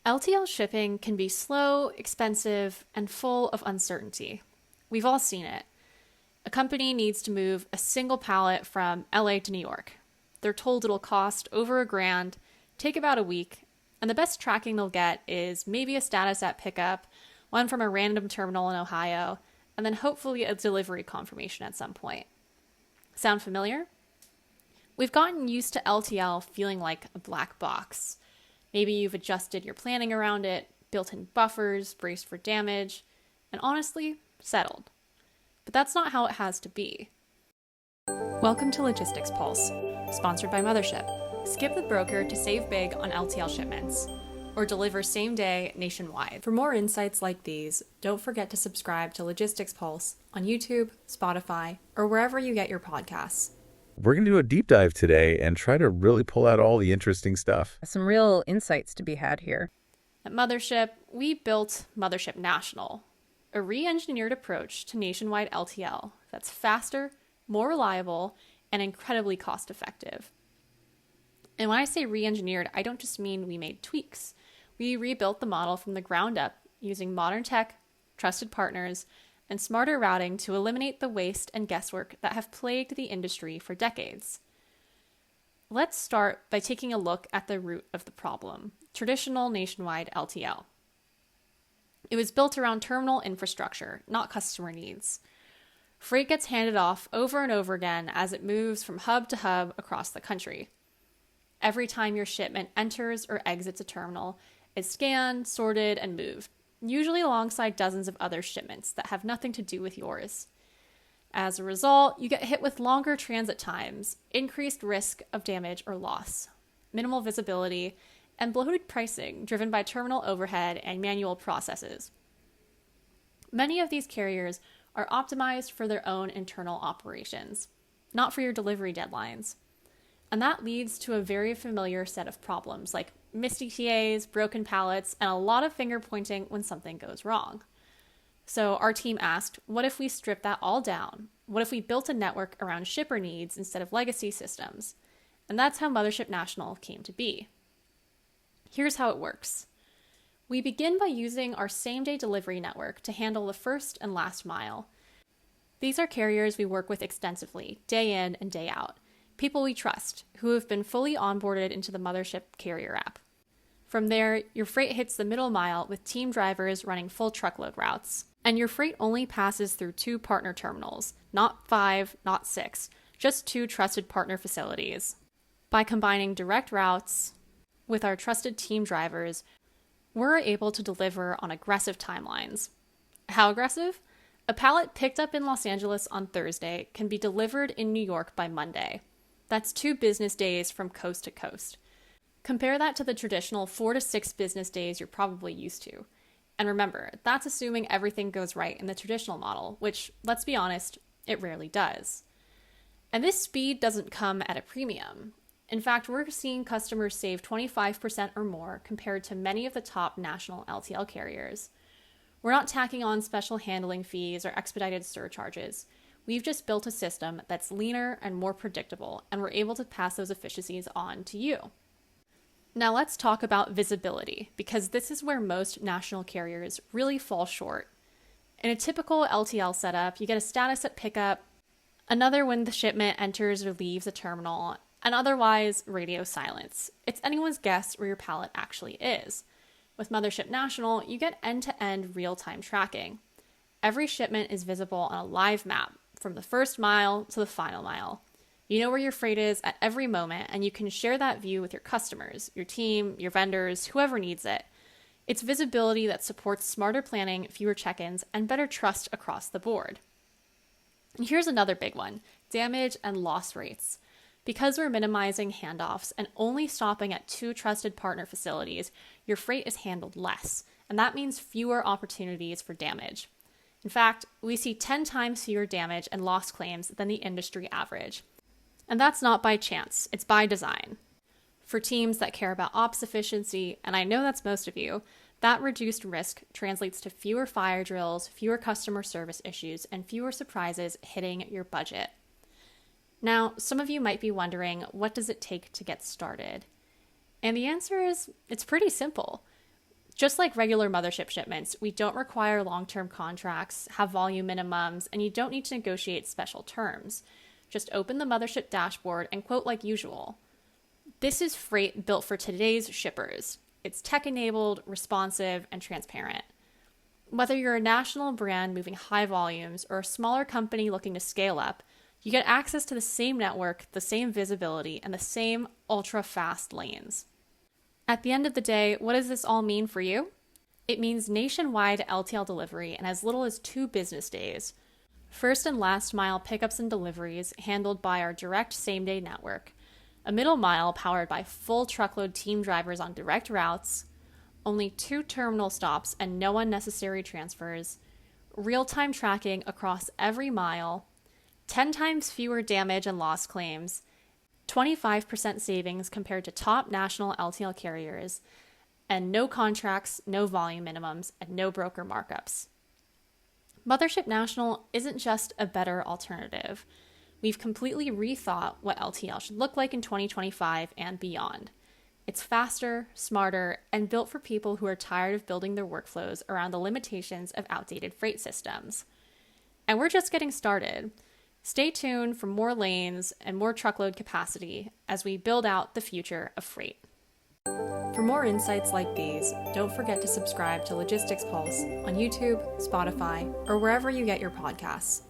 LTL shipping can be slow, expensive, and full of uncertainty. We've all seen it. A company needs to move a single pallet from LA to New York. They're told it'll cost over $1,000, take about a week, and the best tracking they'll get is maybe a status at pickup, one from a random terminal in Ohio, and then hopefully a delivery confirmation at some point. Sound familiar? We've gotten used to LTL feeling like a black box. Maybe you've adjusted your planning around it, built in buffers, braced for damage, and honestly, settled. But that's not how it has to be. Welcome to Logistics Pulse, sponsored by Mothership. Skip the broker to save big on LTL shipments, or deliver same day nationwide. For more insights like these, don't forget to subscribe to Logistics Pulse on YouTube, Spotify, or wherever you get your podcasts. We're going to do a deep dive today and try to really pull out all the interesting stuff. Some real insights to be had here. At Mothership, we built Mothership National, a re-engineered approach to nationwide LTL that's faster, more reliable, and incredibly cost-effective. And when I say re-engineered, I don't just mean we made tweaks. We rebuilt the model from the ground up using modern tech, trusted partners, and smarter routing to eliminate the waste and guesswork that have plagued the industry for decades. Let's start by taking a look at the root of the problem, traditional nationwide LTL. It was built around terminal infrastructure, not customer needs. Freight gets handed off over and over again as it moves from hub to hub across the country. Every time your shipment enters or exits a terminal, it's scanned, sorted, and moved, usually alongside dozens of other shipments that have nothing to do with yours. As a result, you get hit with longer transit times, increased risk of damage or loss, minimal visibility, and bloated pricing driven by terminal overhead and manual processes. Many of these carriers are optimized for their own internal operations, not for your delivery deadlines. And that leads to a very familiar set of problems like missed ETAs, broken pallets, and a lot of finger pointing when something goes wrong. So our team asked, what if we stripped that all down? What if we built a network around shipper needs instead of legacy systems? And that's how Mothership National came to be. Here's how it works. We begin by using our same-day delivery network to handle the first and last mile. These are carriers we work with extensively, day in and day out. People we trust, who have been fully onboarded into the Mothership carrier app. From there, your freight hits the middle mile with team drivers running full truckload routes. And your freight only passes through 2 partner terminals, not 5, not 6, just 2 trusted partner facilities. By combining direct routes with our trusted team drivers, we're able to deliver on aggressive timelines. How aggressive? A pallet picked up in Los Angeles on Thursday can be delivered in New York by Monday. That's 2 business days from coast to coast. Compare that to the traditional 4 to 6 business days you're probably used to. And remember, that's assuming everything goes right in the traditional model, which, let's be honest, it rarely does. And this speed doesn't come at a premium. In fact, we're seeing customers save 25% or more compared to many of the top national LTL carriers. We're not tacking on special handling fees or expedited surcharges. We've just built a system that's leaner and more predictable, and we're able to pass those efficiencies on to you. Now let's talk about visibility, because this is where most national carriers really fall short. In a typical LTL setup, you get a status at pickup, another when the shipment enters or leaves a terminal, and otherwise radio silence. It's anyone's guess where your pallet actually is. With Mothership National, you get end-to-end real-time tracking. Every shipment is visible on a live map, from the first mile to the final mile. You know where your freight is at every moment, and you can share that view with your customers, your team, your vendors, whoever needs it. It's visibility that supports smarter planning, fewer check-ins, and better trust across the board. And here's another big one, damage and loss rates. Because we're minimizing handoffs and only stopping at 2 trusted partner facilities, your freight is handled less, and that means fewer opportunities for damage. In fact, we see 10 times fewer damage and loss claims than the industry average. And that's not by chance, it's by design. For teams that care about ops efficiency, and I know that's most of you, that reduced risk translates to fewer fire drills, fewer customer service issues, and fewer surprises hitting your budget. Now, some of you might be wondering, what does it take to get started? And the answer is, it's pretty simple. Just like regular mothership shipments, we don't require long-term contracts, have volume minimums, and you don't need to negotiate special terms. Just open the mothership dashboard and quote like usual. This is freight built for today's shippers. It's tech-enabled, responsive, and transparent. Whether you're a national brand moving high volumes or a smaller company looking to scale up, you get access to the same network, the same visibility, and the same ultra-fast lanes. At the end of the day, what does this all mean for you? It means nationwide LTL delivery in as little as 2 business days. First and last mile pickups and deliveries handled by our direct same-day network. A middle mile powered by full truckload team drivers on direct routes. Only 2 terminal stops and no unnecessary transfers. Real-time tracking across every mile. 10 times fewer damage and loss claims. 25% savings compared to top national LTL carriers, and no contracts, no volume minimums, and no broker markups. Mothership National isn't just a better alternative. We've completely rethought what LTL should look like in 2025 and beyond. It's faster, smarter, and built for people who are tired of building their workflows around the limitations of outdated freight systems. And we're just getting started. Stay tuned for more lanes and more truckload capacity as we build out the future of freight. For more insights like these, don't forget to subscribe to Logistics Pulse on YouTube, Spotify, or wherever you get your podcasts.